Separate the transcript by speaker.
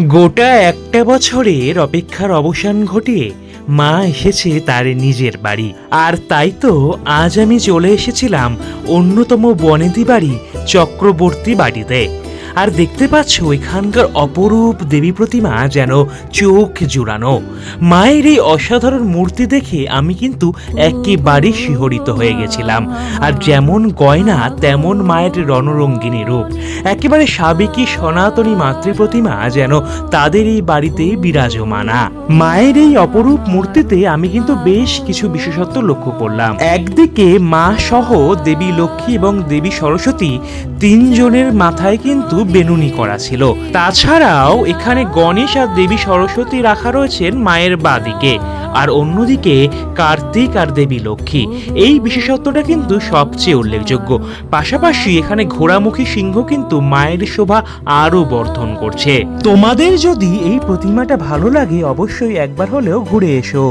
Speaker 1: গোটা একটা বছরের অপেক্ষার অবসান ঘটিয়ে মা এসেছে তার নিজের বাড়ি। আর তাই তো আজ আমি চলে এসেছিলাম অন্যতম বনেদি বাড়ি চক্রবর্তী বাড়িতে। আর দেখতে পাচ্ছ এখানকার অপরূপ দেবী প্রতিমা যেন চোখ জুড়ানো। মায়ের এই অসাধারণ মূর্তি দেখে আমি কিন্তু একেবারে শিহরিত হয়ে গেছিলাম। আর যেমন গয়না তেমন মায়ের রণরঙ্গিনী রূপ, একেবারে সাবেকি সনাতনী মাতৃ প্রতিমা যেন তাদের এই বাড়িতেই বিরাজমানা। মায়ের এই অপরূপ মূর্তিতে আমি কিন্তু বেশ কিছু বিশেষত্ব লক্ষ্য করলাম। একদিকে মা সহ দেবী লক্ষ্মী এবং দেবী সরস্বতী তিনজনের মাথায় কিন্তু বেনুনি করা ছিল। তাছাড়াও এখানে গণেশ আর দেবী সরস্বতী রাখা রয়েছেন মায়ের বাঁদিকে, আর অন্যদিকে কার্তিক আর দেবী লক্ষ্মী। এই বিশেষত্বটা কিন্তু সবচেয়ে উল্লেখযোগ্য। পাশাপাশি এখানে ঘোড়ামুখী সিংহ কিন্তু মায়ের শোভা আরো বর্ধন করছে। তোমাদের যদি এই প্রতিমাটা ভালো লাগে অবশ্যই একবার হলেও ঘুরে এসো।